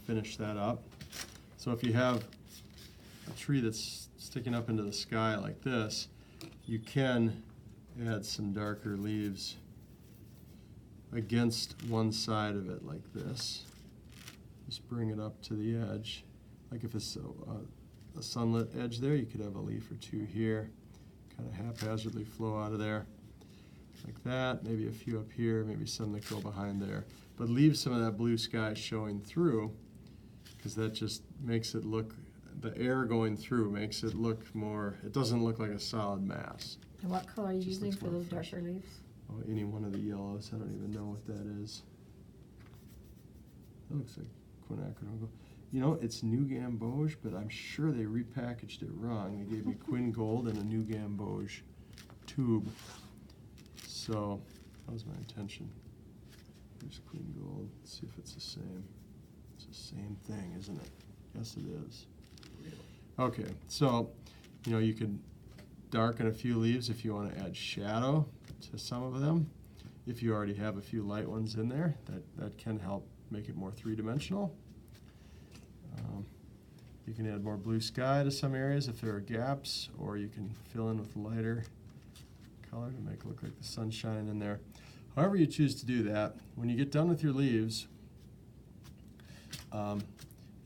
finish that up. So if you have a tree that's sticking up into the sky like this, you can add some darker leaves against one side of it like this. Just bring it up to the edge. Like if it's a sunlit edge there, you could have a leaf or two here, kind of haphazardly flow out of there. Like that, maybe a few up here, maybe some that go behind there. But leave some of that blue sky showing through, because that just makes it look, the air going through makes it look more, it doesn't look like a solid mass. And what color are you Just using looks for more those fresh. darker leaves? Oh, any one of the yellows, I don't even know what that is. That looks like quinacridone. You know, it's New Gamboge, but I'm sure they repackaged it wrong. They gave me Quin Gold and a New Gamboge tube. So that was my intention. Here's Quin Gold. Let's see if it's the same. It's the same thing, isn't it? Yes, it is. Okay, so you could darken a few leaves if you want to add shadow to some of them. If you already have a few light ones in there, that can help make it more three-dimensional. You can add more blue sky to some areas if there are gaps, or you can fill in with lighter color to make it look like the sun's shining in there. However you choose to do that, when you get done with your leaves,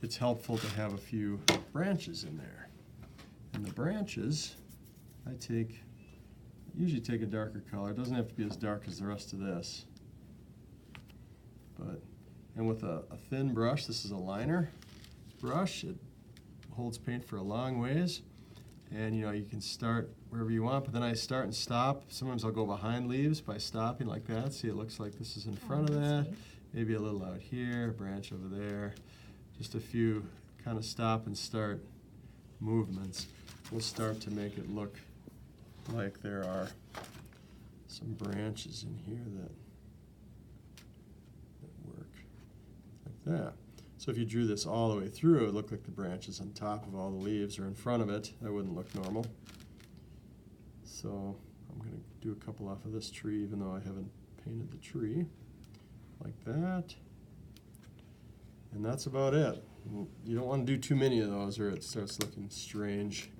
it's helpful to have a few branches in there. And the branches, I usually take a darker color. It doesn't have to be as dark as the rest of this. And with a thin brush, this is a liner brush, it holds paint for a long ways. And you can start wherever you want, but then I start and stop. Sometimes I'll go behind leaves by stopping like that. See, it looks like this is in front of that. Maybe a little out here, a branch over there. Just a few kind of stop and start movements will start to make it look like there are some branches in here that work like that. So if you drew this all the way through, it would look like the branches on top of all the leaves or in front of it. That wouldn't look normal. So I'm going to do a couple off of this tree, even though I haven't painted the tree, like that. And that's about it. You don't want to do too many of those or it starts looking strange.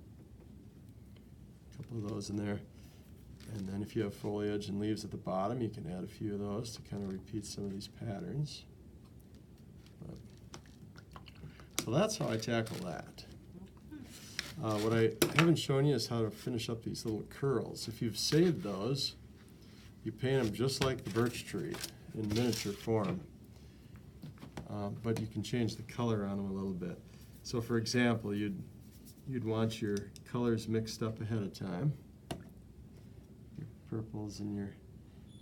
A couple of those in there. And then if you have foliage and leaves at the bottom, you can add a few of those to kind of repeat some of these patterns. So that's how I tackle that. What I haven't shown you is how to finish up these little curls. If you've saved those, you paint them just like the birch tree in miniature form. But you can change the color on them a little bit. So for example, you'd want your colors mixed up ahead of time. Your purples and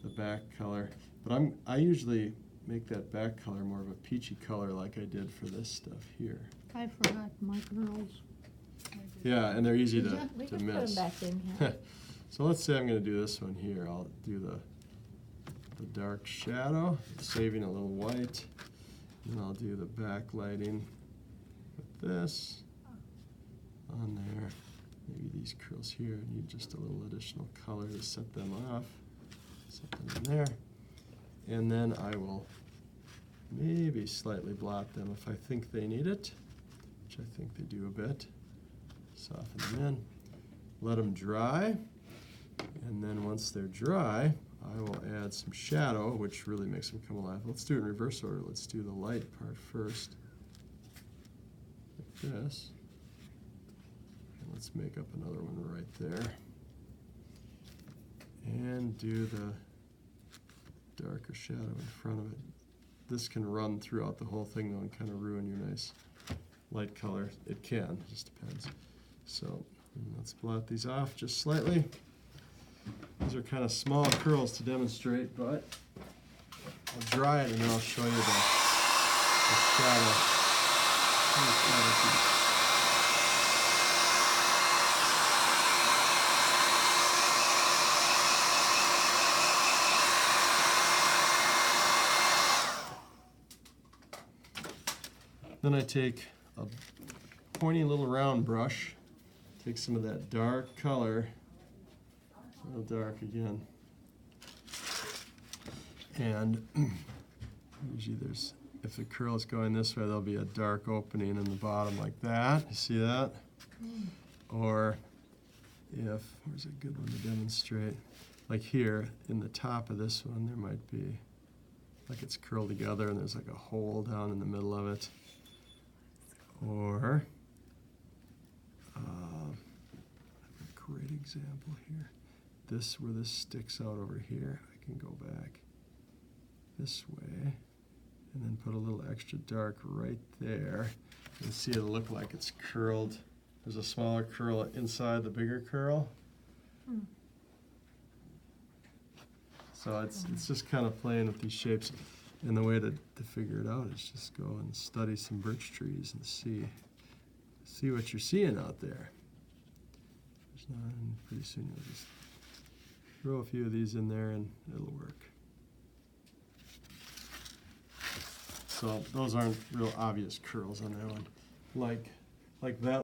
the back color. But I usually make that back color more of a peachy color like I did for this stuff here. I forgot my girls. Yeah, and they're easy to We can miss. put them back in here. So let's say I'm going to do this one here. I'll do the dark shadow, saving a little white. And I'll do the backlighting with this on there. Maybe these curls here need just a little additional color to set them off. Set them in there. And then I will maybe slightly blot them if I think they need it, which I think they do a bit. Soften them in. Let them dry. And then once they're dry, I will add some shadow, which really makes them come alive. Let's do it in reverse order. Let's do the light part first, like this. And let's make up another one right there. And do the darker shadow in front of it. This can run throughout the whole thing, though, and kind of ruin your nice light color. It can, it just depends. So let's blot these off just slightly. These are kind of small curls to demonstrate, but I'll dry it and then I'll show you the shadow. Then I take a pointy little round brush, take some of that dark color, a little dark again, and usually there's if the curl is going this way, there'll be a dark opening in the bottom like that. You see that? Or if, where's a good one to demonstrate? Like here, in the top of this one, there might be, like it's curled together and there's like a hole down in the middle of it. Or, a great example here. This, where this sticks out over here, I can go back this way and then put a little extra dark right there. And see it'll look like it's curled. There's a smaller curl inside the bigger curl. So it's just kind of playing with these shapes. And the way to figure it out is just go and study some birch trees and see what you're seeing out there. There's not, and pretty soon you'll just throw a few of these in there and it'll work. So those aren't real obvious curls on that one. Like that